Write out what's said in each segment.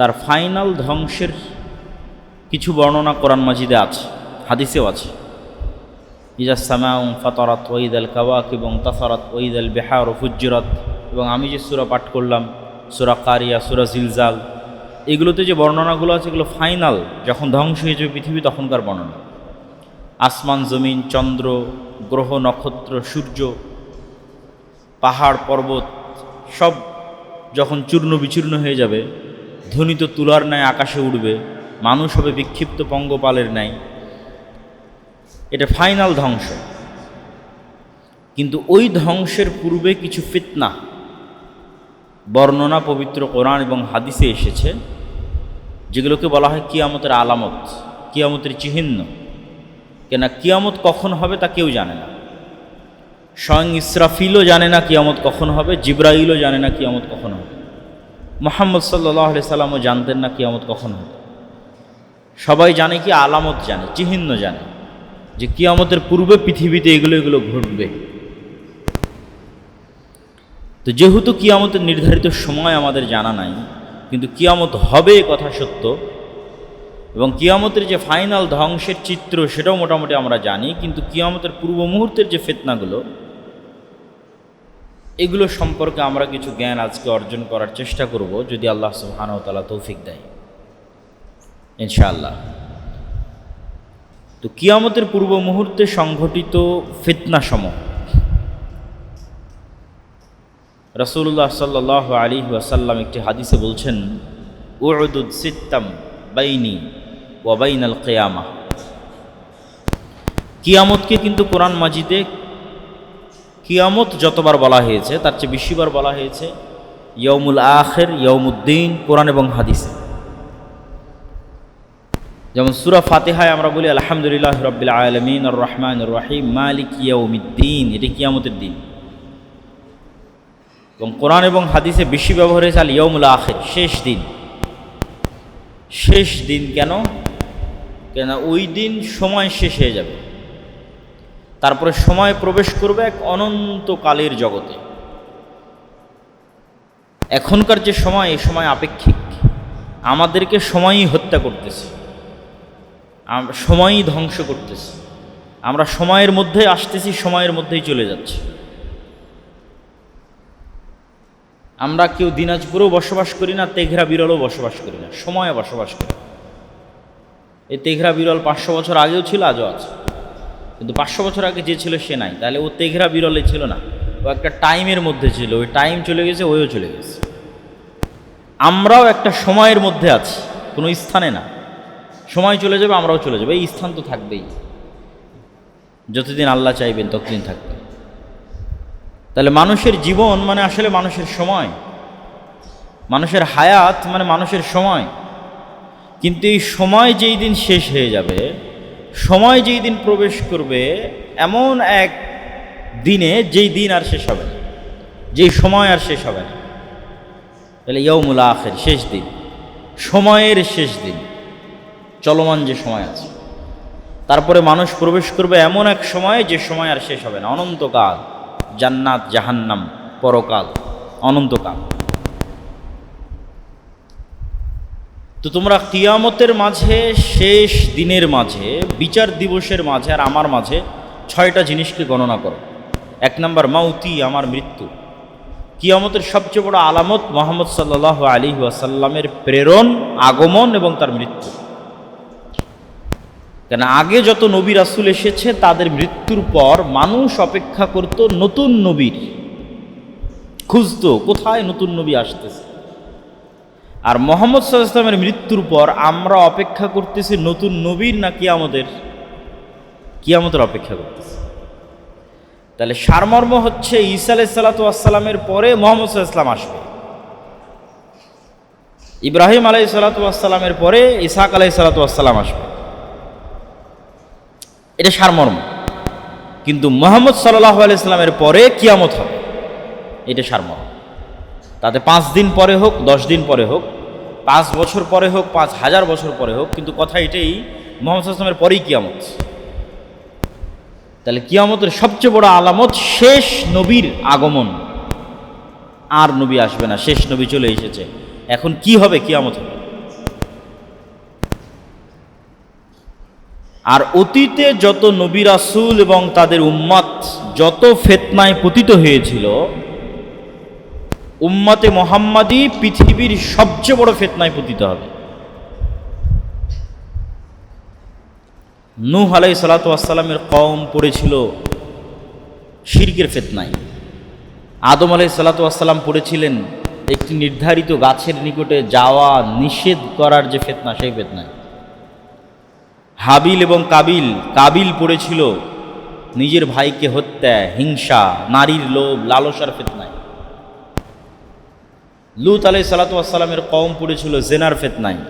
তার ফাইনাল ধ্বংসের কিছু বর্ণনা কোরআন মাজিদে আছে, হাদিসেও আছে। ইজা সামাউ ফাতারাত ওয়াইদাল কাওয়াকিব তাসারাত ওয়াইদাল বিহার ফুজ্জিরাত, এবং আমি যে সূরা পাঠ করলাম সূরা কারিয়া, সূরা জিলজাল, এগুলোতে যে বর্ণনাগুলো আছে এগুলো ফাইনাল যখন ধ্বংস হয়ে যাবে পৃথিবী তখনকার বর্ণনা। আসমান জমিন, চন্দ্র, গ্রহ নক্ষত্র, সূর্য, পাহাড় পর্বত সব যখন চূর্ণ বিচূর্ণ হয়ে যাবে, ধ্বনিত তুলার ন্যায় আকাশে উঠবে, মানুষ হবে বিক্ষিপ্ত পঙ্গপালের ন্যায়, এটা ফাইনাল ধ্বংস। কিন্তু ওই ধ্বংসের পূর্বে কিছু ফিতনা বর্ণনা পবিত্র কোরআন এবং হাদিসে এসেছে, যেগুলোকে বলা হয় কিয়ামতের আলামত, কিয়ামতের চিহ্ন। কেন কিয়ামত কখন হবে তা কেউ জানে না। স্বয়ং ইসরাফিলও জানে না কিয়ামত কখন হবে, জিব্রাইলও জানে না কিয়ামত কখন হবে, মুহাম্মদ সাল্লাল্লাহু আলাইহি সাল্লামও জানতেন না কিয়ামত কখন হবে। সবাই জানে কি আলামত জানে, চিহ্ন জানে, যে কিয়ামতের পূর্বে পৃথিবীতে এগুলো ঘটবে। তো যেহেতু কিয়ামতের নির্ধারিত সময় আমাদের জানা নাই, কিন্তু কিয়ামত হবে কথা সত্য, এবং কিয়ামতের যে ফাইনাল ধ্বংসের চিত্র সেটাও মোটামুটি আমরা জানি, কিন্তু কিয়ামতের পূর্ব মুহূর্তের যে ফিতনাগুলো, এগুলো সম্পর্কে আমরা কিছু জ্ঞান আজকে অর্জন করার চেষ্টা করব, যদি আল্লাহ সুবহানাহু ওয়া তাআলা তৌফিক দেয় ইনশাআল্লাহ। তো কিয়ামতের পূর্ব মুহূর্তে সংঘটিত ফিতনাসমূহ, রাসূলুল্লাহ সাল্লাল্লাহু আলাইহি ওয়াসাল্লাম একটি হাদিসে বলছেন, উউদুদ সিত্তাম বাইনি ওয়া বাইনাল কিয়ামাহ। কিয়ামতকে কিন্তু কোরআন মাজিদে কিয়ামত যতবার বলা হয়েছে তার চেয়ে বেশিবার বলা হয়েছে ইয়াউমুল আখির, ইয়াউমুদ্দিন, কোরআন এবং হাদিসে। যেমন সূরা ফাতিহায় আমরা বলি আলহামদুলিল্লাহি রাব্বিল আলামিন আর রহমানির রহিম মালিক ইয়াউমিদ্দিন, এটি কিয়ামতের দিন। এবং কোরআন এবং হাদিসে বেশি ব্যবহার হয়েছে আল ইয়াউমুল আখির, শেষ দিন। শেষ দিন কেন? ওই দিন সময় শেষ হয়ে যাবে, তারপরে সময় প্রবেশ করবে এক অনন্তকালের জগতে। এখনকার যে সময়, এই সময় আপেক্ষিক, আমাদেরকে সময়ই হত্যা করতেছে, সময়ই ধ্বংস করতেছে। আমরা সময়ের মধ্যে আসতেছি, সময়ের মধ্যেই চলে যাচ্ছি। আমরা কেউ দিনাজপুরেও বসবাস করি না, তেঘরা বিরলও বসবাস করি না, সময়ে বসবাস করি। এই তেঘরা বিরল 500 বছর আগেও ছিল, আজও আছে, কিন্তু 500 বছর আগে যে ছিল সে নাই, তাহলে ও তেঘরা বিরলে ছিল না, ও একটা টাইমের মধ্যে ছিল। ওই টাইম চলে গেছে, ওইও চলে গেছে। আমরাও একটা সময়ের মধ্যে আছি, কোনো স্থানে না। সময় চলে যাবে, আমরাও চলে যাবে, এই স্থান তো থাকবেই, যতদিন আল্লাহ চাইবেন ততদিন থাকবে। তাহলে মানুষের জীবন মানে আসলে মানুষের সময়, মানুষের হায়াত মানে মানুষের সময়। কিন্তু এই সময় যেই দিন শেষ হয়ে যাবে, সময় যেই দিন প্রবেশ করবে এমন এক দিনে, যেই দিন আর শেষ হবে না, যেই সময় আর শেষ হবে না, তাহলে ইয়াউমুল আখির, শেষ দিন, সময়ের শেষ দিন, চলমান যে সময় আছে। তারপরে মানুষ প্রবেশ করবে এমন এক সময়, যে সময় আর শেষ হবে না, অনন্তকাল, জান্নাত জাহান্নাম, পরকাল, অনন্তকাল। তো তোমরা কিয়ামতের মাঝে, শেষ দিনের মাঝে, বিচার দিবসের মাঝে আর আমার মাঝে 6টা জিনিসকে গণনা করো। 1 নম্বর মাউতি, আমার মৃত্যু। কিয়ামতের সবচেয়ে বড় আলামত মুহাম্মদ সাল্লাল্লাহু আলাইহি ওয়াসাল্লামের প্রেরণ, আগমন এবং তার মৃত্যু। কেন আগে যত নবী রাসূল এসেছে তাদের মৃত্যুর পর মানুষ অপেক্ষা করত নতুন নবীর, খুঁজতো কোথায় নতুন নবী আসতেছে। আর মুহাম্মদ সাল্লাল্লাহু আলাইহি ওয়াসাল্লামের মৃত্যুর পর আমরা অপেক্ষা করতেছি নতুন নবীর না কিয়ামতের অপেক্ষা করতেছি। তাহলে সারমর্ম হচ্ছে ঈসা আলাইহিস সালাতু ওয়াস সালামের পরে মুহাম্মদ সাল্লাল্লাহু আলাইহি ওয়াসাল্লাম আসবে, ইব্রাহিম আলাইহিস সালাতু ওয়াস সালামের পরে ইসহাক আলাইহিস সালাতু ওয়াস সালাম আসবে, এটা সারমর্ম। কিন্তু মুহাম্মদ সাল্লাল্লাহু আলাইহি ওয়াসাল্লামের পরে কিয়ামত হবে, এটা সারমর্ম। তাতে 5 দিন পরে হোক, 10 দিন পরে হোক, 5 বছর পরে হোক, 5000 বছর পরে হোক, কিন্তু কথা এটাই, মুহাম্মদ সাল্লাল্লাহু আলাইহি ওয়াসাল্লামের পরেই কিয়ামত। তাহলে কিয়ামতের সবচেয়ে বড় আলামত শেষ নবীর আগমন। আর নবী আসবে না, শেষ নবী চলে এসেছে। এখন কি হবে? কিয়ামত হবে। আর অতীতে যত নবী রাসূল এবং তাদের উম্মত যত ফিতনায় পতিত হয়েছিল, উম্মতে মুহাম্মাদি পৃথিবীর সবচেয়ে বড় ফিতনায় পতিত হবে। নূহ আলাইহিস সালাতু ওয়াস সালামের কওম পড়েছিল শিরকের ফিতনায়। আদম আলাইহিস সালাতু ওয়াস সালাম পড়েছিলেন একটি নির্ধারিত গাছের নিকটে যাওয়া নিষেধ করার যে ফিতনা, সেই ফিতনায়। হাবিল এবং কাবিল পড়েছিল নিজের ভাইকে হত্যা, হিংসা, নারীর লোভ, লালসার ফিতনায়। লূত আলাইহিস সালাতু ওয়াস সালামের কওম পড়েছিল জিনার ফিতনায়।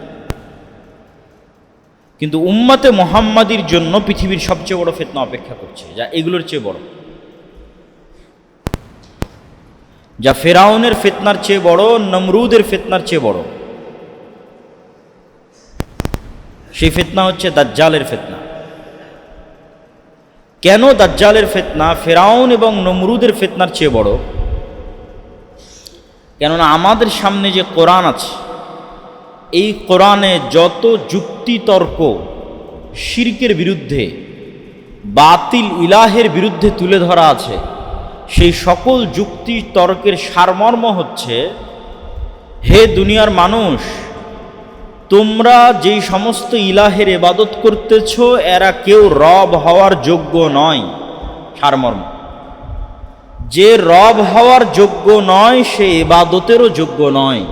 কিন্তু উম্মতে মুহাম্মাদির জন্য পৃথিবীর সবচেয়ে বড় ফিতনা অপেক্ষা করছে, যা এগুলোর চেয়ে বড়, যা ফেরাউনের ফিতনার চেয়ে বড়, নমরুদের ফিতনার চেয়ে বড়। সেই ফিতনা হচ্ছে দাজ্জালের ফিতনা। কেন দাজ্জালের ফিতনা ফেরাউন এবং নমরুদের ফিতনার চেয়ে বড়? কেননা আমাদের সামনে যে কোরআন আছে, এই কোরআনে যত যুক্তি তর্ক শিরকের বিরুদ্ধে, বাতিল ইলাহের বিরুদ্ধে তুলে ধরা আছে, সেই সকল যুক্তি তর্কের সারমর্ম হচ্ছে, হে দুনিয়ার মানুষ, তোমরা যেই সমস্ত ইলাহের ইবাদত করতেছ এরা কেউ রব হওয়ার যোগ্য নয়। সারমর্ম, যে রব হওয়ার যোগ্য নয় সে ইবাদতেরও যোগ্য নয়।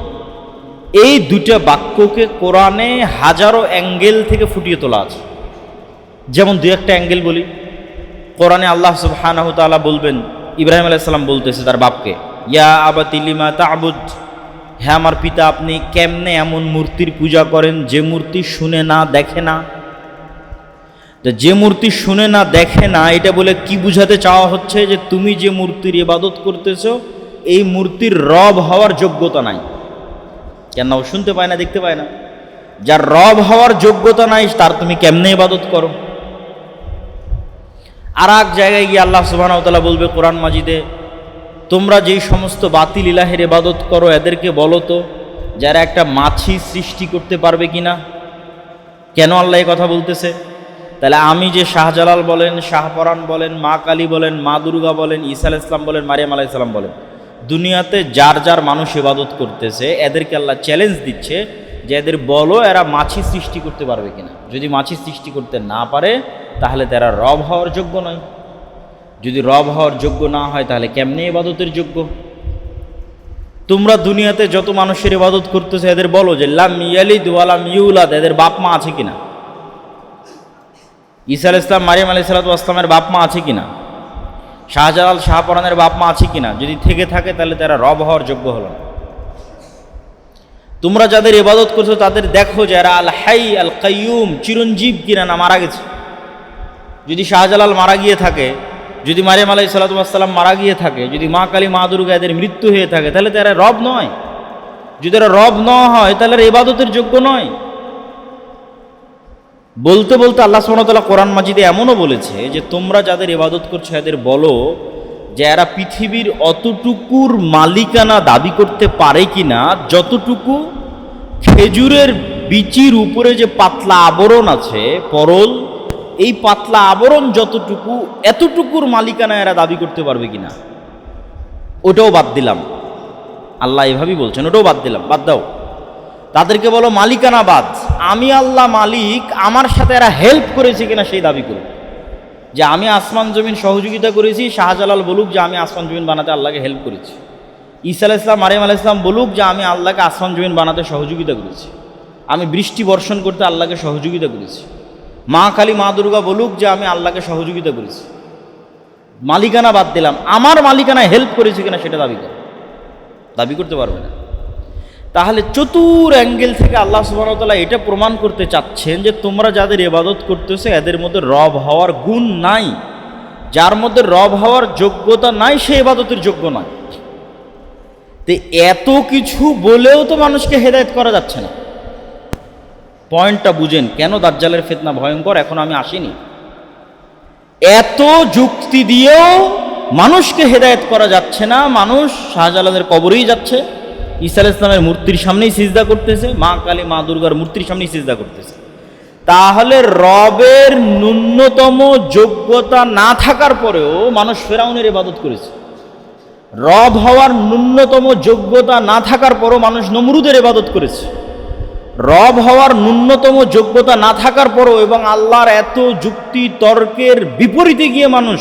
এই দুটা বাক্যকে কোরআনে হাজারো অ্যাঙ্গেল থেকে ফুটিয়ে তোলা আছে। যেমন দুই একটা অ্যাঙ্গেল বলি। কোরআনে আল্লাহ সুবহানাহু ওয়া তাআলা বলবেন, ইব্রাহিম আলাইহিস সালাম বলতেছে তার বাপকে, ইয়া আবাতি লিমা তা'বুদ, হ্যাঁ আমার পিতা, আপনি কেমনে এমন মূর্তির পূজা করেন যে মূর্তি শুনে না দেখে না? যে মূর্তি শুনে না দেখে না, এটা বলে কি বুঝাতে চাওয়া হচ্ছে? যে তুমি যে মূর্তির ইবাদত করতেছো এই মূর্তির রব হওয়ার যোগ্যতা নাই। কেন? ও শুনতে পায় না, দেখতে পায় না। যার রব হওয়ার যোগ্যতা নাই তার তুমি কেমনে ইবাদত করো? আর এক জায়গায় গিয়ে আল্লাহ সুবহানাহু ওয়া তাআলা বলবে কোরআন মাজিদে, তোমরা যেই সমস্ত বাতিল ইলাহের ইবাদত করো এদেরকে বলো তো যারা একটা মাছি সৃষ্টি করতে পারবে কিনা। কেন আল্লাহ এই কথা বলতেছে? তাহলে আমি যে শাহজালাল বলেন, শাহপরাণ বলেন, মা কালী বলেন, মা দুর্গা বলেন, ঈসা আলাইহিস সালাম বলেন, মারিয়াম আলাইহিস সালাম বলেন, দুনিয়াতে যার যার মানুষ ইবাদত করতেছে এদেরকে আল্লাহ চ্যালেঞ্জ দিচ্ছে যে এদের বলো এরা মাছি সৃষ্টি করতে পারবে কিনা। যদি মাছি সৃষ্টি করতে না পারে তাহলে তারা রব হওয়ার যোগ্য নয়। যদি রব হওয়ার যোগ্য না হয় তাহলে কেমনে ইবাদতের যোগ্য? তোমরা দুনিয়াতে যত মানুষের ইবাদত করতেছে এদের বলো যে লাম ইয়ালিদ ওয়া লাম ইউলাদ, এদের বাপ মা আছে কিনা? ঈসা আলাইহিস সালাম, মারিয়াম আলাইহিস সালামের বাপ মা আছে কিনা? শাহজালাল, শাহপরানের বাপ মা আছে কিনা? যদি থেকে থাকে তাহলে তারা রব হওয়ার যোগ্য হলো না। তোমরা যাদের ইবাদত করছো তাদের দেখো যে এরা আল হাই আল কাইয়ুম, চিরঞ্জীব কিনা না মারা গেছে। যদি শাহজালাল মারা গিয়ে থাকে, যদি মারিয়াম আলাইহিস সালাম মারা গিয়ে থাকে, যদি মা কালী, মা দুর্গা এদের মৃত্যু হয়ে থাকে, তাহলে তারা রব নয়। যদি এরা রব না হয় তাহলে এরা ইবাদতের যোগ্য নয়। বলতে বলতে আল্লাহ সুবহানাহু ওয়া তাআলা কোরআন মাজিদে এমনও বলেছে যে তোমরা যাদের ইবাদত করছো এদের বলো যে এরা পৃথিবীর অতটুকুর মালিকানা দাবি করতে পারে কিনা যতটুকু খেজুরের বিচির উপরে যে পাতলা আবরণ আছে পরল, এই পাতলা আবরণ যতটুকু, এতটুকুর মালিকানা এরা দাবি করতে পারবে কিনা। ওটাও বাদ দিলাম, আল্লাহ এভাবেই বলছেন, ওটাও বাদ দিলাম, বাদ দাও। তাদেরকে বলো মালিকানা বাদ, আমি আল্লাহ মালিক, আমার সাথে এরা হেল্প করেছে কিনা সেই দাবি করুক। যে আমি আসমান জমিন সহযোগিতা করেছি, শাহজালাল বলুক যে আমি আসমান জমিন বানাতে আল্লাহকে হেল্প করেছি। ঈসা আলাইহিস সালাম, মারিয়াম আলাইহিস সালাম বলুক যে আমি আল্লাহকে আসমান জমিন বানাতে সহযোগিতা করেছি, আমি বৃষ্টি বর্ষণ করতে আল্লাহকে সহযোগিতা করেছি। মা কালী, মা দুর্গা বলুক যে আমি আল্লাহকে সহযোগিতা করেছি। মালিকানা বাদ দিলাম, আমার মালিকানা হেল্প করেছে কিনা সেটা দাবি করতে পারবে না। তাহলে চতুর অ্যাঙ্গেল থেকে আল্লাহ সুবহানাহু ওয়া তাআলা এটা প্রমাণ করতে চাচ্ছেন যে তোমরা যাদের ইবাদত করতেছো এদের মধ্যে রব হওয়ার গুণ নাই। যার মধ্যে রব হওয়ার যোগ্যতা নাই সে ইবাদতের যোগ্য নয়। তো এত কিছু বলেও তো মানুষকে হেদায়েত করা যাচ্ছে না। পয়েন্টটা বুঝেন কেন দাজ্জালের ফিতনা ভয়ঙ্কর, এখন আমি আসিনি। এত যুক্তি দিয়েও মানুষকে হেদায়েত করা যাচ্ছে না। মানুষ শাহজালালের কবরেই যাচ্ছে, ঈসা আলাইহিস সালামের মূর্তির সামনেই সিজদা করতেছে, মা কালী, মা দুর্গার মূর্তির সামনেই সিজদা করতেছে। তাহলে রবের ন্যূনতম যোগ্যতা না থাকার পরেও মানুষ ফেরাউনের ইবাদত করেছে। রব হওয়ার ন্যূনতম যোগ্যতা না থাকার পরও মানুষ নমরুদের ইবাদত করেছে। রব হওয়ার ন্যূনতম যোগ্যতা না থাকার পরও এবং আল্লাহর এত যুক্তি তর্কের বিপরীতে গিয়ে মানুষ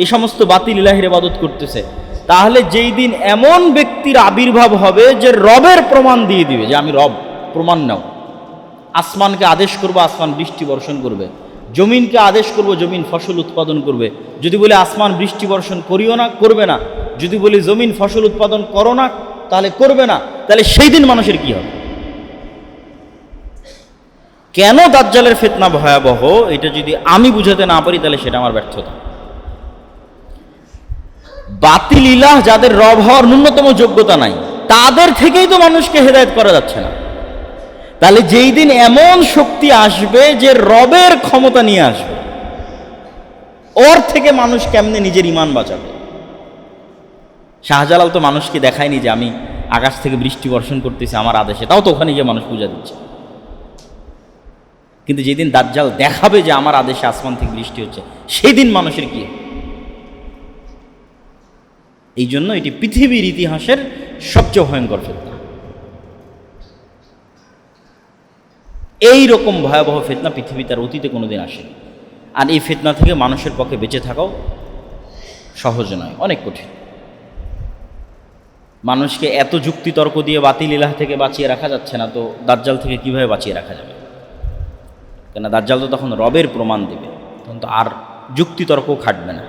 এই সমস্ত বাতিল ইলাহির ইবাদত করতেছে। তাহলে যেই দিন এমন ব্যক্তির আবির্ভাব হবে যে রবের প্রমাণ দিয়ে দিবে যে আমি রব, প্রমাণ নাও, আসমানকে আদেশ করবো আসমান বৃষ্টি বর্ষণ করবে, জমিনকে আদেশ করব জমিন ফসল উৎপাদন করবে, যদি বলি আসমান বৃষ্টি বর্ষণ করিও না, করবে না, যদি বলি জমিন ফসল উৎপাদন করো না, তাহলে করবে না, তাহলে সেই দিন মানুষের কি হবে? কেন দাজ্জালের ফিতনা ভয়াবহ এটা যদি আমি বুঝাতে না পারি তাহলে সেটা আমার ব্যর্থতা। বাতিল ইলাহ যাদের রব হওয়ার ন্যূনতম যোগ্যতা নাই তাদের থেকেই তো মানুষকে হেদায়েত করা যাচ্ছে না। তাহলে যেই দিন এমন শক্তি আসবে যে রবের ক্ষমতা নিয়ে আসবে, ওর থেকে মানুষ কেমনে নিজের ঈমান বাঁচাবে? শাহজালাল তো মানুষকে দেখায়নি যে আমি আকাশ থেকে বৃষ্টি বর্ষণ করতেছি আমার আদেশে, তাও তো ওখানে গিয়ে মানুষ পূজা দিচ্ছে। কিন্তু যেদিন দাজ্জাল দেখাবে যে আমার আদেশে আসমান থেকে বৃষ্টি হচ্ছে, সেই দিন মানুষের কি? এই জন্য এটি পৃথিবীর ইতিহাসের সবচেয়ে ভয়ঙ্কর ফিতনা। এই রকম ভয়াবহ ফিতনা পৃথিবী তার অতীতে কোনোদিন আসেনি। আর এই ফিতনা থেকে মানুষের পক্ষে বেঁচে থাকাও সহজ নয়, অনেক কঠিন। মানুষকে এত যুক্তি তর্ক দিয়ে বাতিল ইলাহ থেকে বাঁচিয়ে রাখা যাচ্ছে না, তো দাজ্জাল থেকে কিভাবে বাঁচিয়ে রাখা যাবে? কেন দাজ্জাল তো তখন রবের প্রমাণ দেবে, তখন তো আর যুক্তি তর্ক খাটবে না।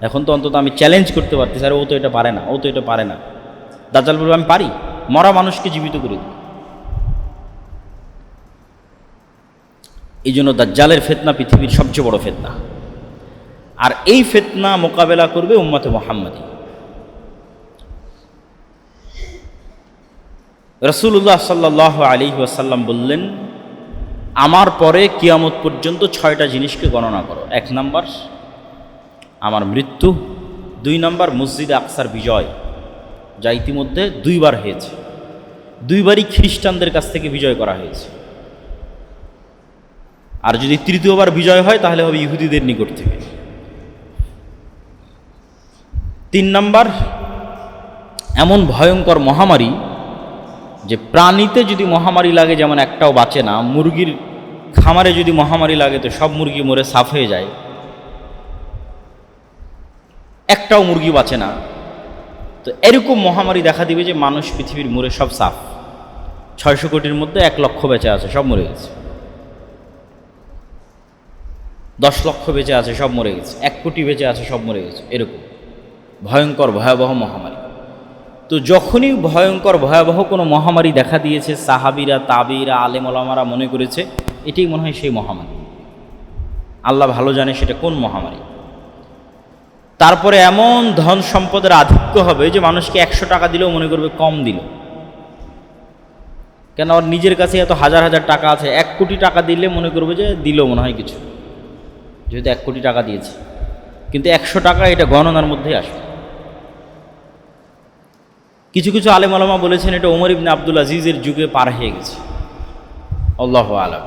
এখন তো অন্তত আমি চ্যালেঞ্জ করতে পারতেছি, আরে ও তো এটা পারে না, ও তো এটা পারে না। দাজ্জাল বলবে আমি পারি, মরা মানুষকে জীবিত করে দিই। এই জন্য দাজ্জালের ফিতনা পৃথিবীর সবচেয়ে বড় ফিতনা। আর এই ফিতনা মোকাবেলা করবে উম্মতে মুহাম্মাদী। রাসূলুল্লাহ সাল্লাল্লাহু আলাইহি ওয়াসাল্লাম বললেন, আমার পরে কিয়ামত পর্যন্ত 6টা জিনিসকে গণনা করো। 1 নাম্বার আমার মৃত্যু, 2 নাম্বার মসজিদে আকসার বিজয়, যা ইতিমধ্যে 2 বার হয়েছে, 2 বারই খ্রিস্টানদের কাছ থেকে বিজয় করা হয়েছে। আর যদি 3য় বার বিজয় হয় তাহলে হবে ইহুদিদের নিকট থেকে। 3 নাম্বার এমন ভয়ঙ্কর মহামারী যে প্রাণীতে যদি মহামারী লাগে যেমন একটাও বাঁচে না, মুরগির খামারে যদি মহামারী লাগে তো সব মুরগি মরে সাফ হয়ে যায়, একটাও মুরগি বাঁচে না। তো এরকম মহামারী দেখা দিবে যে মানুষ পৃথিবীর মরে সব সাফ। 600 কোটির মধ্যে 1 লক্ষ বেঁচে আছে, সব মরে গেছে। 10 লক্ষ বেঁচে আছে, সব মরে গেছে। 1 কোটি বেঁচে আছে, সব মরে গেছে। এরকম ভয়ঙ্কর ভয়াবহ মহামারী। তো যখনই ভয়ঙ্কর ভয়াবহ কোনো মহামারী দেখা দিয়েছে, সাহাবিরা, তাবিরা, আলেম ওলামারা মনে করেছে এটাই মনে হয় সেই মহামারী। আল্লাহ ভালো জানে সেটা কোন মহামারী। তারপরে এমন ধন সম্পদের আধিক্য হবে যে মানুষকে 100 টাকা দিলেও মনে করবে কম দিল। কেন? ওর নিজের কাছে এত হাজার হাজার টাকা আছে, 1 কোটি টাকা দিলে মনে করবে যে দিল মনে হয় কিছু, যেহেতু 1 কোটি টাকা দিয়েছে। কিন্তু 100 টাকা এটা গণনার মধ্যেই আসবে। কিছু কিছু আলেম ওলামা বলেছেন এটা ওমর ইবনে আব্দুল আজিজের যুগে পার হয়ে গেছে। আল্লাহু আলাম।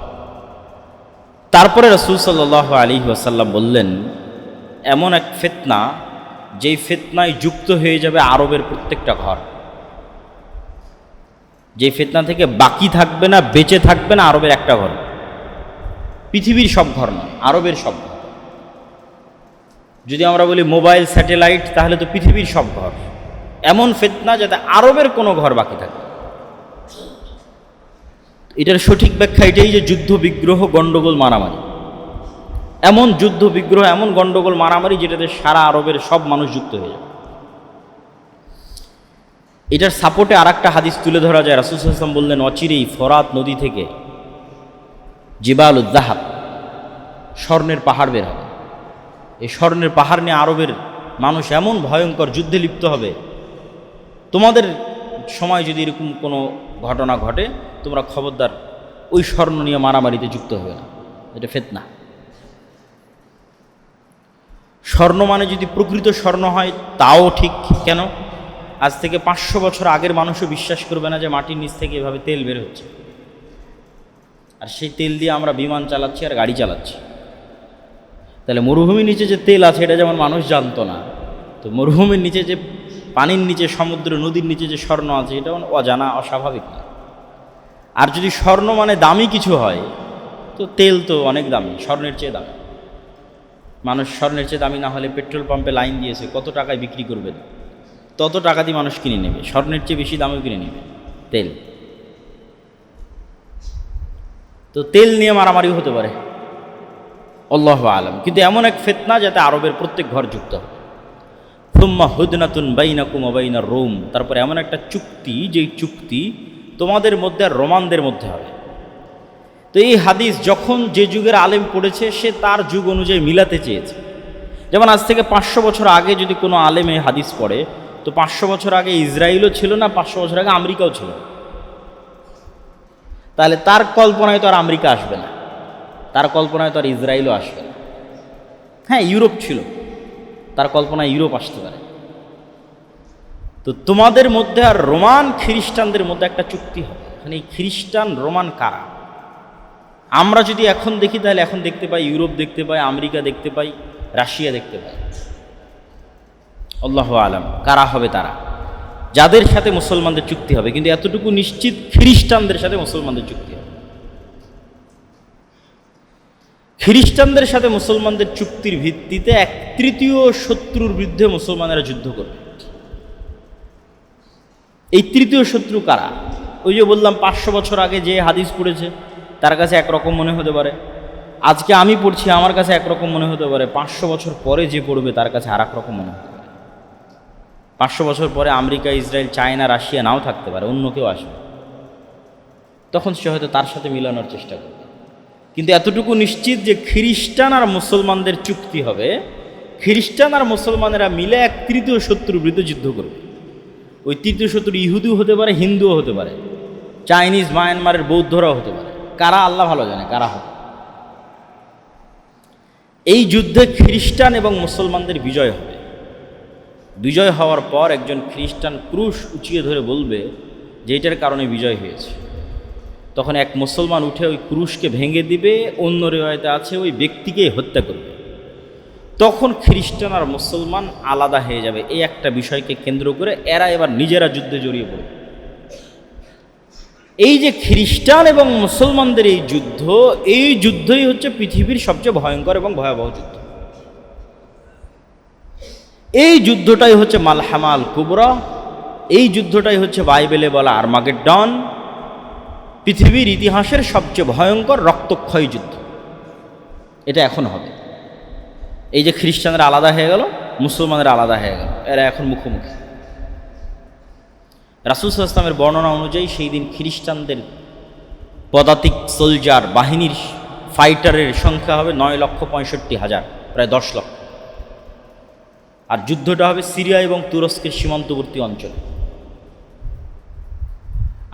তারপরে রাসূল সাল্লাল্লাহু আলাইহি ওয়াসাল্লাম বললেন, এমন এক ফিতনা যেই ফিতনায় যুক্ত হয়ে যাবে আরবের প্রত্যেকটা ঘর। যেই ফিতনা থেকে বাকি থাকবে না, বেঁচে থাকবে না আরবের একটা ঘর। পৃথিবীর সব ঘর নয়, আরবের সব ঘর। যদি আমরা বলি মোবাইল, স্যাটেলাইট, তাহলে তো পৃথিবীর সব ঘর। এমন ফিতনা যাতে আরবের কোনো ঘর বাকি থাকে। এটার সঠিক ব্যাখ্যা এটাই যে যুদ্ধ বিগ্রহ, গণ্ডগোল, মারামারি। এমন যুদ্ধ বিগ্রহ, এমন গণ্ডগোল, মারামারি যেটাতে সারা আরবের সব মানুষ যুক্ত হয়ে যাবে। এটার সাপোর্টে আর একটা হাদিস তুলে ধরা যায়। রাসূল সাল্লাল্লাহু আলাইহি ওয়াসাল্লাম বললেন, অচিরেই ফরাত নদী থেকে জিবালুয যাহাব, স্বর্ণের পাহাড় বের হবে। এই স্বর্ণের পাহাড় নিয়ে আরবের মানুষ এমন ভয়ঙ্কর যুদ্ধে লিপ্ত হবে, তোমাদের সময় যদি এরকম কোনো ঘটনা ঘটে তোমরা খবরদার ওই স্বর্ণ নিয়ে মারামারিতে যুক্ত হবে না। এটা ফিতনা। স্বর্ণ মানে যদি প্রকৃত স্বর্ণ হয় তাও ঠিক। কেন? আজ থেকে 500 বছর আগের মানুষও বিশ্বাস করবে না যে মাটির নিচ থেকে এভাবে তেল বের হচ্ছে। আর সেই তেল দিয়ে আমরা বিমান চালাচ্ছি আর গাড়ি চালাচ্ছি। তাহলে মরুভূমির নিচে যে তেল আছে এটা যেমন মানুষ জানতো না, তো মরুভূমির নিচে যে পানির নিচে, সমুদ্র নদীর নিচে যে স্বর্ণ আছে এটা অজানা, অস্বাভাবিক না। আর যদি স্বর্ণ মানে দামি কিছু হয়, তো তেল তো অনেক দামি, স্বর্ণের চেয়ে দামি। মানুষ স্বর্ণের চেয়ে দামি না হলে পেট্রোল পাম্পে লাইন দিয়েছে, কত টাকায় বিক্রি করবে, তত টাকা দিয়ে মানুষ কিনে নেবে। স্বর্ণের চেয়ে বেশি দামেও কিনে নেবে তেল। তো তেল নিয়ে মারামারি হতে পারে, আল্লাহু আলাম। কিন্তু এমন এক ফিতনা যাতে আরবের প্রত্যেক ঘর যুক্ত হবে। সুম্মা হুদনাতুন বাইনাকুম ওয়া বাইনার রোম, তারপরে এমন একটা চুক্তি, যেই চুক্তি তোমাদের মধ্যে আর রোমানদের মধ্যে হবে। তো এই হাদিস যখন যে যুগের আলেম পড়েছে, সে তার যুগ অনুযায়ী মিলাতে চেয়েছে। যেমন আজ থেকে 500 বছর আগে যদি কোনো আলেম এই হাদিস পড়ে, তো 500 বছর আগে ইসরায়েলও ছিল না, 500 বছর আগে আমেরিকাও ছিল না। তাহলে তার কল্পনায় তো আর আমেরিকা আসবে না, তার কল্পনায় তো আর ইসরায়েলও আসবে না। হ্যাঁ, ইউরোপ ছিল, তার কল্পনায় ইউরোপ আসতে পারে। তো তোমাদের মধ্যে আর রোমান খ্রিস্টানদের মধ্যে একটা চুক্তি হবে। মানে এই খ্রিস্টান রোমান কারা? আমরা যদি এখন দেখি, তাহলে এখন দেখতে পাই ইউরোপ দেখতে পাই, আমেরিকা দেখতে পাই, রাশিয়া দেখতে পাই। আল্লাহু আলাম কারা হবে তারা, যাদের সাথে মুসলমানদের চুক্তি হবে। কিন্তু এতটুকু নিশ্চিত, খ্রিস্টানদের সাথে মুসলমানদের চুক্তি হবে। খ্রিস্টানদের সাথে মুসলমানদের চুক্তির ভিত্তিতে 1/3 শত্রুর বিরুদ্ধে মুসলমানেরা যুদ্ধ করবে। এই তৃতীয় শত্রু কারা? ওই যে বললাম 500 বছর আগে যে হাদিস পড়েছে তার কাছে একরকম মনে হতে পারে, আজকে আমি পড়ছি আমার কাছে একরকম মনে হতে পারে, 500 বছর পরে যে পড়বে তার কাছে আর এক রকম মনে হতে পারে। 500 বছর পরে আমেরিকা, ইসরায়েল, চায়না, রাশিয়া নাও থাকতে পারে, অন্য কেউ আসবে, তখন সে হয়তো তার সাথে মিলানোর চেষ্টা করবে। কিন্তু এতটুকু নিশ্চিত যে খ্রিস্টান আর মুসলমানদের চুক্তি হবে, খ্রিস্টান আর মুসলমানেরা মিলে 1/3 শত্রুর বিরুদ্ধে যুদ্ধ করবে। ওই তৃতীয় শত্রু ইহুদিও হতে পারে, হিন্দুও হতে পারে, চাইনিজ, মায়ানমারের বৌদ্ধরাও হতে পারে। কারা আল্লাহ ভালো জানে কারা হবে। এই যুদ্ধে খ্রিস্টান এবং মুসলমানদের বিজয় হবে। বিজয় হওয়ার পর একজন খ্রিস্টান ক্রুশ উঁচিয়ে ধরে বলবে যে এটার কারণে বিজয় হয়েছে। তখন এক মুসলমান উঠে ওই ক্রুশকে ভেঙে দিবে, অন্য রিওয়ায়েতে আছে ওই ব্যক্তিকেই হত্যা করবে। তখন খ্রিস্টান আর মুসলমান আলাদা হয়ে যাবে। এই একটা বিষয়কে কেন্দ্র করে এরা এবার নিজেরা যুদ্ধে জড়িয়ে পড়বে। এই যে খ্রিস্টান এবং মুসলমানদের এই যুদ্ধ, এই যুদ্ধই হচ্ছে পৃথিবীর সবচেয়ে ভয়ঙ্কর এবং ভয়াবহ যুদ্ধ। এই যুদ্ধটাই হচ্ছে মালহামাল কুবরা, এই যুদ্ধটাই হচ্ছে বাইবেলে বলা আর্মাগেড্ডন, পৃথিবীর ইতিহাসের সবচেয়ে ভয়ঙ্কর রক্তক্ষয়ী যুদ্ধ। এটা এখন হবে। এই যে খ্রিস্টানরা আলাদা হয়ে গেল, মুসলমানরা আলাদা হয়ে গেল, এরা এখন মুখোমুখি। রাসূল সাল্লাল্লাহু আলাইহি ওয়াসাল্লামের বর্ণনা অনুযায়ী সেই দিন খ্রিস্টানদের পদাতিক সোলজার বাহিনীর ফাইটারের সংখ্যা হবে 9,65,000, প্রায় 10 লক্ষ। আর যুদ্ধটা হবে সিরিয়া এবং তুরস্কের সীমান্তবর্তী অঞ্চলে।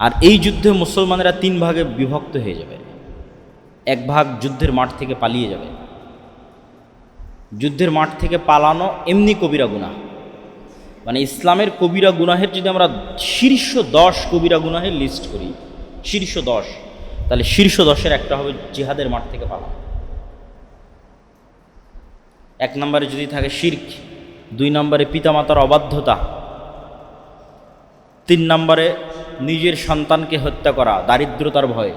আর এই যুদ্ধে মুসলমানেরা 3 ভাগে বিভক্ত হয়ে যাবে। এক ভাগ যুদ্ধের মাঠ থেকে পালিয়ে যাবে। যুদ্ধের মাঠ থেকে পালানো এমনি কবিরা গুনাহ, মানে ইসলামের কবিরা গুনাহের যদি আমরা শীর্ষ 10 কবিরা গুনাহের লিস্ট করি, শীর্ষ 10, তাহলে শীর্ষ 10-এর একটা হবে জিহাদের মাঠ থেকে পালানো। 1 নম্বরে যদি থাকে শিরক, 2 নম্বরে পিতামাতার অবাধ্যতা, 3 নম্বরে নিজের সন্তানকে হত্যা করা দারিদ্রতার ভয়ে,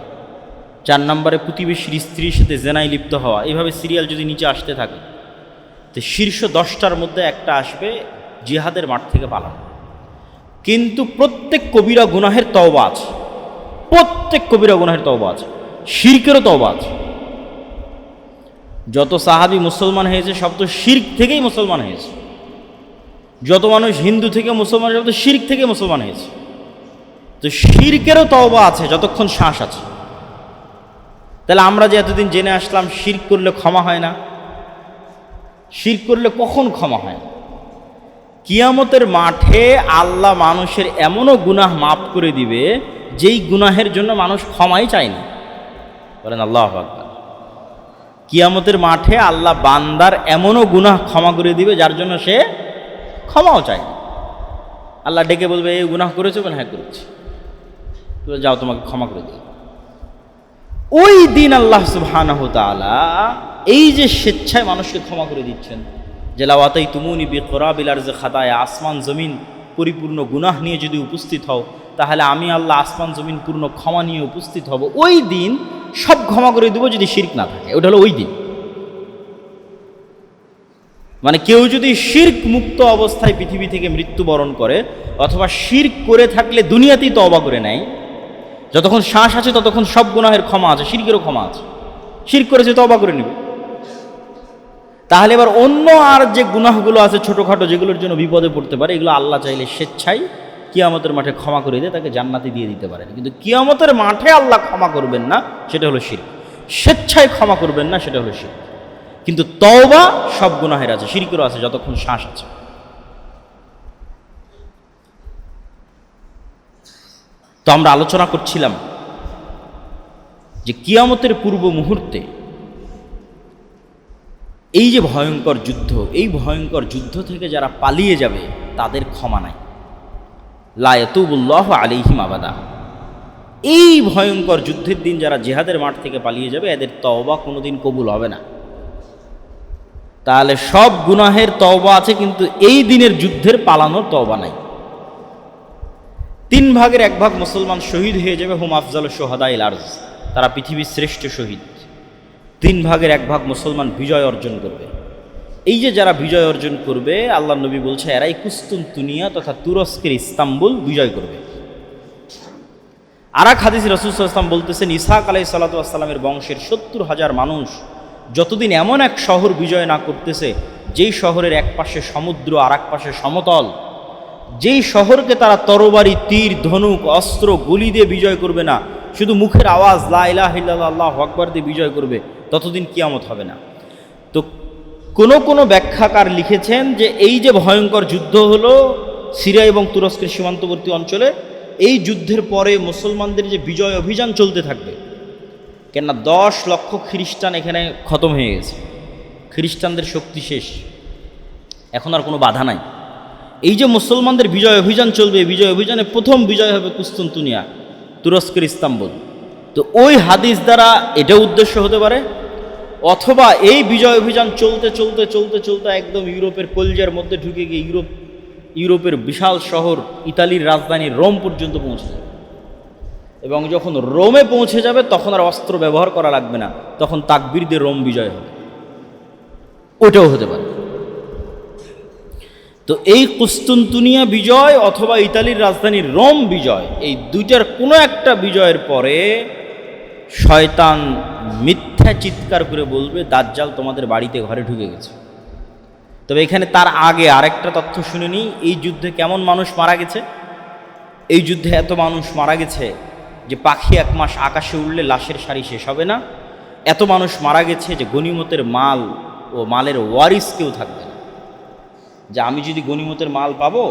4 নম্বরে প্রতিবেশীর স্ত্রীর সাথে জেনায় লিপ্ত হওয়া। এইভাবে সিরিয়াল যদি নিচে আসতে থাকে, তো শীর্ষ 10টার মধ্যে একটা আসবে জিহাদের মাঠ থেকে পালানো। কিন্তু প্রত্যেক কবিরা গুনাহের তওবা আছে, প্রত্যেক কবিরা গুনাহের তওবা আছে, শিরকেরও তওবা আছে। যত সাহাবী মুসলমান হয়েছে সব তো শিরক থেকেই মুসলমান হয়েছে। যত মানুষ হিন্দু থেকে মুসলমান, সব তো শিরক থেকে মুসলমান হয়েছে। তো শিরকেরও তওবা আছে যতক্ষণ শ্বাস আছে। তাহলে আমরা যে এতদিন জেনে আসলাম শিরক করলে ক্ষমা হয় না, শিরক করলে কখন ক্ষমা হয় না? কিয়ামতের মাঠে আল্লাহ মানুষের এমনও গুনাহ মাফ করে দিবে যেই গুনাহের জন্য মানুষ ক্ষমাই চায়নি। বলেন আল্লাহু আকবার। কিয়ামতের মাঠে আল্লাহ বান্দার এমনও গুনাহ ক্ষমা করে দিবে যার জন্য সে ক্ষমাও চায়নি। আল্লাহ ডেকে বলবে এই গুনাহ করেছো? বলে হ্যাঁ করেছি। যাও তোমাকে ক্ষমা করে দিই। ওই দিন আল্লাহ সুবহানাহু ওয়া তাআলা এই যে স্বেচ্ছায় মানুষকে ক্ষমা করে দিচ্ছেন, যে লাওয়াতাই তুমুনি বিকরাবিল আরজি খাতায়া, আসমান জমিন পরিপূর্ণ গুনাহ নিয়ে যদি উপস্থিত হও তাহলে আমি আল্লাহ আসমান জমিন পূর্ণ ক্ষমা নিয়ে উপস্থিত হব। ওই দিন সব ক্ষমা করে দেবো যদি শিরক না থাকে। ওটা হলো ওই দিন। মানে কেউ যদি শিরক মুক্ত অবস্থায় পৃথিবী থেকে মৃত্যুবরণ করে, অথবা শিরক করে থাকলে দুনিয়াতেই তওবা করে নেয়, যতক্ষণ শ্বাস আছে ততক্ষণ সব গুনাহের ক্ষমা আছে, শিরকেরও ক্ষমা আছে। শিরক করেছে তওবা করে নেবে। তাহলে এবার অন্য আর যে গুনাহগুলো আছে ছোটোখাটো, যেগুলোর জন্য বিপদে পড়তে পারে, এগুলো আল্লাহ চাইলে স্বেচ্ছায় কিয়ামতের মাঠে ক্ষমা করে দিয়ে তাকে জান্নাতে দিয়ে দিতে পারেন। কিন্তু কিয়ামতের মাঠে আল্লাহ ক্ষমা করবেন না, সেটা হলো শিরক। স্বেচ্ছায় ক্ষমা করবেন না, সেটা হলো শিরক। কিন্তু তওবা সব গুনাহের আছে, শিরকেরও আছে, যতক্ষণ শ্বাস আছে। তো আমরা আলোচনা করছিলাম যে কিয়ামতের পূর্ব মুহূর্তে এই যে ভয়ঙ্কর যুদ্ধ, এই ভয়ঙ্কর যুদ্ধ থেকে যারা পালিয়ে যাবে তাদের ক্ষমা নাই। লা ইয়াতুবুল্লাহু আলাইহিম আবাদা। এই ভয়ঙ্কর যুদ্ধের দিন যারা জিহাদের মাঠ থেকে পালিয়ে যাবে, এদের তওবা কোনোদিন কবুল হবে না। তাহলে সব গুনাহের তওবা আছে, কিন্তু এই দিনের যুদ্ধের পালানোর তওবা নাই। 3 ভাগের 1 ভাগ মুসলমান শহীদ হয়ে যাবে, হুম আফজাল শুহাদাইল আরজ, তারা পৃথিবীর শ্রেষ্ঠ শহীদ। 3 ভাগের 1 ভাগ মুসলমান বিজয় অর্জন করবে। এই যে যারা বিজয় অর্জন করবে, আল্লাহ নবী বলছে এরাই কুস্তুনতুনিয়া তথা তুরস্কের ইস্তাম্বুল বিজয় করবে। আর এক হাদিস রাসূল সাল্লাল্লাহু আলাইহি ওয়াসাল্লাম বলতেছেন, ইসহাক আলাইহিস সালাতু ওয়াস সালামের বংশের 70,000 মানুষ যতদিন এমন এক শহর বিজয় না করতেছে, যেই শহরের এক পাশে সমুদ্র আর এক পাশে সমতল, যেই শহরকে তারা তরবারি, তীর, ধনুক, অস্ত্র, গুলি দিয়ে বিজয় করবে না, শুধু মুখের আওয়াজ লা ইলাহা ইল্লাল্লাহ আল্লাহু আকবার দিয়ে বিজয় করবে, ততদিন কিয়ামত হবে না। তো কোনো ব্যাখ্যাকার লিখেছেন যে এই যে ভয়ঙ্কর যুদ্ধ হলো সিরিয়া এবং তুরস্কের সীমান্তবর্তী অঞ্চলে, এই যুদ্ধের পরে মুসলমানদের যে বিজয় অভিযান চলতে থাকবে, কেননা 10 লক্ষ খ্রিস্টান এখানে খতম হয়ে গেছে, খ্রিস্টানদের শক্তি শেষ, এখন আর কোনো বাধা নাই। এই যে মুসলমানদের বিজয় অভিযান চলবে, বিজয় অভিযানে প্রথম বিজয় হবে কুস্তুনতুনিয়া, তুরস্কের ইস্তাম্বুল। তো ওই হাদিস দ্বারা এটা উদ্দেশ্য হতে পারে, অথবা এই বিজয় অভিযান চলতে চলতে চলতে চলতে একদম ইউরোপের কলজার মধ্যে ঢুকে গিয়ে ইউরোপের বিশাল শহর ইতালির রাজধানী রোম পর্যন্ত পৌঁছে যাবে, এবং যখন রোমে পৌঁছে যাবে তখন আর অস্ত্র ব্যবহার করা লাগবে না, তখন তাকবীর দিয়ে রোম বিজয় হবে। ওটাও হতে পারে। তো এই কুস্তুনতুনিয়া বিজয় অথবা ইতালির রাজধানী রোম বিজয়, এই দুইটার কোনো একটা বিজয়ের পরে শয়তান মিথ্যা চিৎকার করে বলবে, দাজ্জাল তোমাদের বাড়িতে ঘরে ঢুকে গেছে। তবে এখানে তার আগে আরেকটা তথ্য শুনে নিই, এই যুদ্ধে কেমন মানুষ মারা গেছে। এই যুদ্ধে এত মানুষ মারা গেছে যে পাখি 1 মাস আকাশে উড়লে লাশের সারি শেষ হবে না। এত মানুষ মারা গেছে যে গনিমতের মাল ও মালের ওয়ারিস কেউ থাকবে না, যে আমি যদি গনিমতের মাল পাবো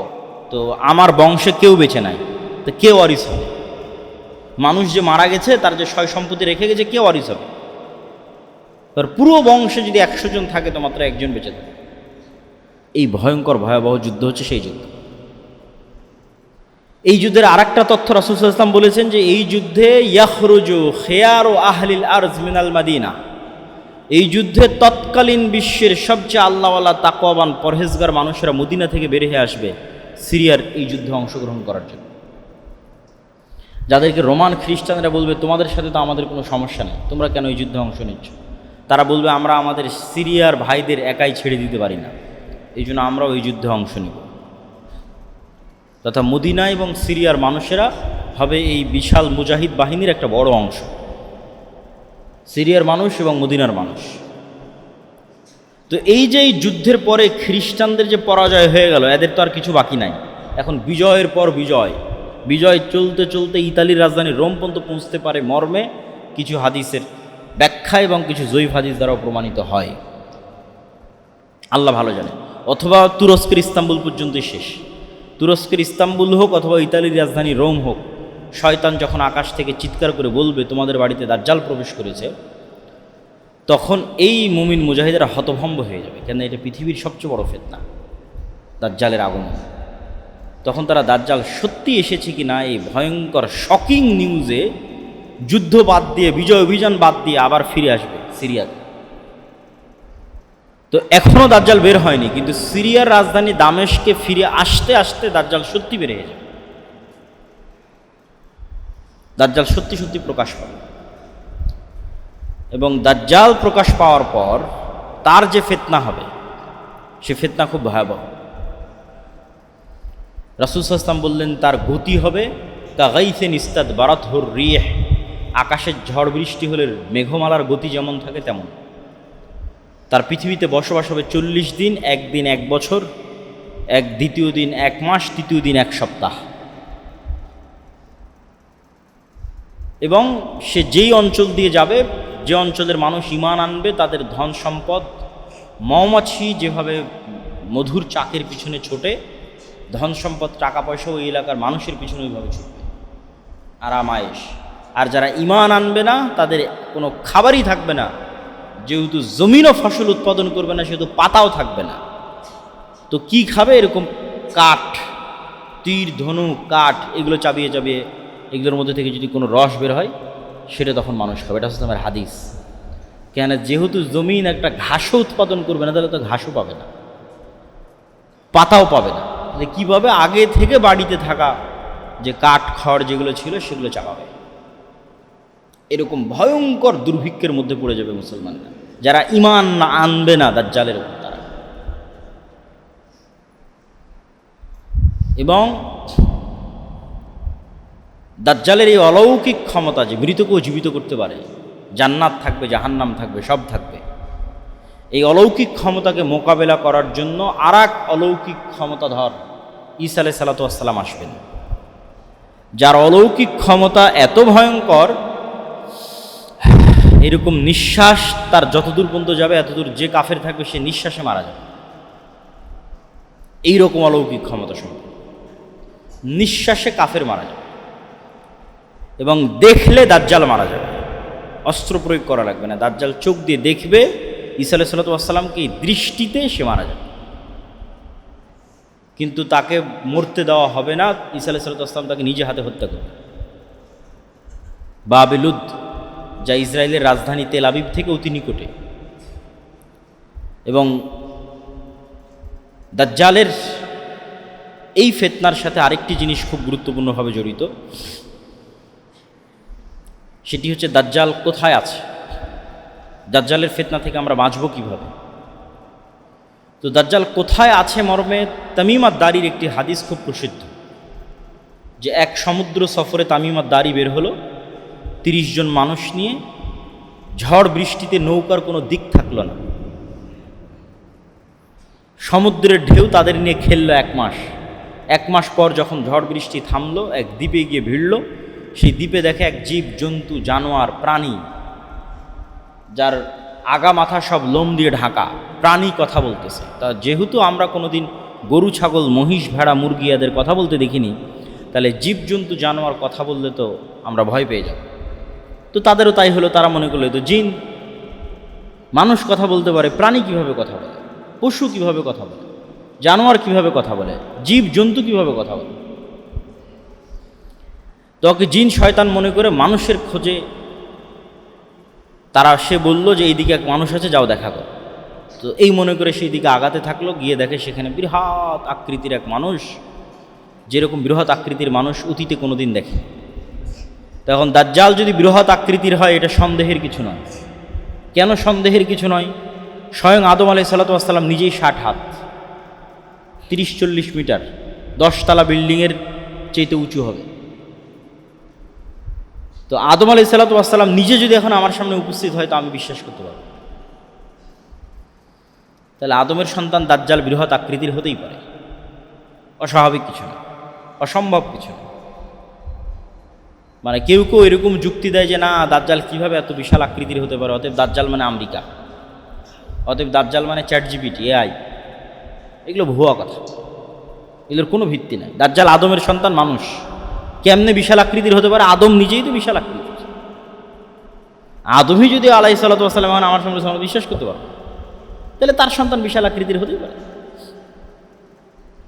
তো আমার বংশে কেউ বেঁচে নাই, তো কে ওয়ারিস হবে? মানুষ যে মারা গেছে তার যে সয় সম্পত্তি রেখে গেছে, কে ওয়ারিস হবে? তার পুরো বংশে যদি 100 জন থাকে তো মাত্র 1 জন বেঁচে থাকে। এই ভয়ঙ্কর ভয়াবহ যুদ্ধ হচ্ছে সেই যুদ্ধ। এই যুদ্ধের আরেকটা তথ্য রাসূল সাল্লাল্লাহু আলাইহি ওয়াসাল্লাম বলেছেন যে এই যুদ্ধে ইয়াখরুজু খিয়ারু আহলিল আরজ মিনাল মাদিনা, এই যুদ্ধে তৎকালীন বিশ্বের সবচেয়ে আল্লাহওয়ালা তাকওয়াবান পরহেজগার মানুষেরা মদিনা থেকে বের হয়ে আসবে সিরিয়ার এই যুদ্ধে অংশগ্রহণ করার জন্য। যাদেরকে রোমান খ্রিস্টানরা বলবে তোমাদের সাথে তো আমাদের কোনো সমস্যা নেই, তোমরা কেন এই যুদ্ধে অংশ নিচ্ছ, তারা বলবে আমরা আমাদের সিরিয়ার ভাইদের একাই ছেড়ে দিতে পারি না, এই জন্য আমরাও এই যুদ্ধে অংশ নিব। তথা মদিনা এবং সিরিয়ার মানুষেরা হবে এই বিশাল মুজাহিদ বাহিনীর একটা বড় অংশ, সিরিয়ার মানুষ এবং মদিনার মানুষ। তো এই যে এই যুদ্ধের পরে খ্রিস্টানদের যে পরাজয় হয়ে গেল, এদের তো আর কিছু বাকি নাই। এখন বিজয়ের পর বিজয়, বিজয় চলতে চলতে ইতালির রাজধানী রোম পর্যন্ত পৌঁছতে পারে মর্মে কিছু হাদিসের ব্যাখ্যা এবং কিছু জয়ীফ হাদিস দ্বারাও প্রমাণিত হয়, আল্লাহ ভালো জানে। অথবা তুরস্কের ইস্তাম্বুল পর্যন্তই শেষ। তুরস্কের ইস্তাম্বুল হোক অথবা ইতালির রাজধানী রোম হোক, শয়তান যখন আকাশ থেকে চিৎকার করে বলবে তোমাদের বাড়িতে দাজ্জাল প্রবেশ করেছে, তখন এই মুমিন মুজাহিদরা হতভম্ব হয়ে যাবে, কেন এটা পৃথিবীর সবচেয়ে বড় ফিতনা, দাজ্জালের আগমন। তখন তারা দাজ্জাল সত্যি এসেছে কি না এই ভয়ঙ্কর শকিং নিউজে যুদ্ধ বাদ দিয়ে, বিজয় অভিযান বাদ দিয়ে আবার ফিরে আসবে সিরিয়াতে। তো এখনও দাজ্জাল বের হয়নি, কিন্তু সিরিয়ার রাজধানী দামেশকে ফিরে আসতে আসতে দাজ্জাল সত্যি বের হয়ে যাবে। দাজ্জাল সত্যি সত্যি প্রকাশ পাবে, এবং দাজ্জাল প্রকাশ পাওয়ার পর তার যে ফিতনা হবে, সে ফিতনা খুব ভয়াবহ। রাসূল সাল্লাল্লাহু আলাইহি ওয়াসাল্লাম বললেন, তার গতি হবে কাগাইসিন ইস্তাদবারাতহুর রিহ, আকাশের ঝড় বৃষ্টি হলে মেঘমালার গতি যেমন থাকে তেমন। তার পৃথিবীতে বসবাস হবে 40 দিন, একদিন 1 বছর, দ্বিতীয় দিন 1 মাস, তৃতীয় দিন 1 সপ্তাহ। এবং সে যেই অঞ্চল দিয়ে যাবে, যে অঞ্চলের মানুষ ঈমান আনবে, তাদের ধন সম্পদ মৌমাছি যেভাবে মধুর চাকের পিছনে ছোটে, ধন সম্পদ টাকা পয়সা ওই এলাকার মানুষের পিছনে ওইভাবে ছুটবে, আরামায়েশ। আর যারা ঈমান আনবে না, তাদের কোনো খাবারই থাকবে না। যেহেতু জমিনও ফসল উৎপাদন করবে না, সেহেতু পাতাও থাকবে না। তো কি খাবে? এরকম কাঠ, তীর, ধনুক, কাঠ, এগুলো চাবিয়ে চাবিয়ে এগুলোর মধ্যে থেকে যদি কোনো রস বের হয়, সেটা তখন মানুষ খাবে। এটা হচ্ছে আমার হাদিস। কেন? যেহেতু জমিন একটা ঘাসও উৎপাদন করবে না, তাহলে তো ঘাসও পাবে না, পাতাও পাবে না। তাহলে কী পাবে? আগে থেকে বাড়িতে থাকা যে কাঠ খড় যেগুলো ছিল, সেগুলো চাপাবে। এরকম ভয়ঙ্কর দুর্ভিক্ষের মধ্যে পড়ে যাবে মুসলমানরা, যারা ঈমান না আনবে না দাজ্জালের উপর তারা। এবং দাজ্জালের এই অলৌকিক ক্ষমতা যে মৃতকেও জীবিত করতে পারে, জান্নাত থাকবে, জাহান্নাম থাকবে, সব থাকবে। এই অলৌকিক ক্ষমতাকে মোকাবেলা করার জন্য আর এক অলৌকিক ক্ষমতাধর ঈসা আলাইহিস সালাতু ওয়াস সালাম আসবেন, যার অলৌকিক ক্ষমতা এত ভয়ঙ্কর, এরকম নিঃশ্বাস তার যতদূর পর্যন্ত যাবে, এতদূর যে কাফের থাকবে সে নিঃশ্বাসে মারা যাবে। এইরকম অলৌকিক ক্ষমতা সম্পন্ন, নিঃশ্বাসে কাফের মারা যাবে। এবং দেখলে দাজ্জাল মারা যাবে, অস্ত্র প্রয়োগ করা লাগবে না। দাজ্জাল চোখ দিয়ে দেখবে ঈসা আলাইহিস সালাতু ওয়াস সালামকে, এই দৃষ্টিতে সে মারা যাবে। কিন্তু তাকে মরতে দেওয়া হবে না। ঈসা আলাইহিস সালাতু ওয়াস সালাম তাকে নিজে হাতে হত্যা করবে। বাবিলুদ, যা ইসরায়েলের রাজধানী তেল আবিব থেকে অতি নিকটে। এবং দাজ্জালের এই ফিতনার সাথে আরেকটি জিনিস খুব গুরুত্বপূর্ণভাবে জড়িত, সেটি হচ্ছে দাজ্জাল কোথায় আছে, দাজ্জালের ফিতনা থেকে আমরা বাঁচব কীভাবে। তো দাজ্জাল কোথায় আছে মর্মে তামিম আদ-দারির একটি হাদিস খুব প্রসিদ্ধ, যে এক সমুদ্র সফরে তামিম আদ-দারি বের হলো 30 জন মানুষ নিয়ে। ঝড় বৃষ্টিতে নৌকার কোনো দিক থাকলো না, সমুদ্রের ঢেউ তাদের নিয়ে খেললো 1 মাস। 1 মাস পর যখন ঝড় বৃষ্টি থামলো, এক দ্বীপে গিয়ে ভিড়ল। সেই দ্বীপে দেখে এক জীব জন্তু, জানোয়ার, প্রাণী, যার আগা মাথা সব লোম দিয়ে ঢাকা, প্রাণী কথা বলতেছে। তা যেহেতু আমরা কোনোদিন গরু, ছাগল, মহিষ, ভেড়া, মুরগি এদের কথা বলতে দেখিনি, তাহলে জীবজন্তু, জানোয়ার কথা বললে তো আমরা ভয় পেয়ে যাব। তো তাদেরও তাই হলো, তারা মনে করলো তো জিন। মানুষ কথা বলতে পারে, প্রাণী কিভাবে কথা বলে, পশু কিভাবে কথা বলে, জানোয়ার কিভাবে কথা বলে, জীব জন্তু কিভাবে কথা বলে। তো ওকে জিন শয়তান মনে করে মানুষের খোঁজে সে বলল যে এইদিকে এক মানুষ আছে, যাও দেখা করো। তো এই মনে করে সেই দিকে আগাতে থাকলো। গিয়ে দেখে সেখানে বৃহৎ আকৃতির এক মানুষ, যেরকম বৃহৎ আকৃতির মানুষ অতীতে কোনোদিন দেখে। তখন দাজ্জাল যদি বৃহৎ আকৃতির হয়, এটা সন্দেহের কিছু নয়। কেন সন্দেহের কিছু নয়? স্বয়ং আদম আলাইহিস সালাতু ওয়াস সালাম নিজেই 60 হাত, 30-40 মিটার, 10 তলা বিল্ডিংয়ের চেয়ে উঁচু হবে। তো আদম আলাইহিস সালাতু ওয়াস সালাম নিজে যদি এখন আমার সামনে উপস্থিত হয়, তো আমি বিশ্বাস করতে পারব। তাহলে আদমের সন্তান দাজ্জাল বৃহৎ আকৃতির হতেই পারে, অস্বাভাবিক কিছু না, অসম্ভব কিছু না। মানে কেউ কেউ এরকম যুক্তি দেয় যে না, দাজ্জাল কীভাবে এত বিশাল আকৃতির হতে পারে, অতএব দাজ্জাল মানে আমেরিকা, অতএব দাজ্জাল মানে ChatGPT, AI। এগুলো ভুয়া কথা, এগুলোর কোনো ভিত্তি নাই। দাজ্জাল আদমের সন্তান, মানুষ, কেমনে বিশাল আকৃতির হতে পারে? আদম নিজেই তো বিশাল আকৃতির। আদমই যদি আলাইহিস সালাতু ওয়াস সালাম আমার সামনে বিশ্বাস করতে পারো, তাহলে তার সন্তান বিশাল আকৃতির হতেই পারে।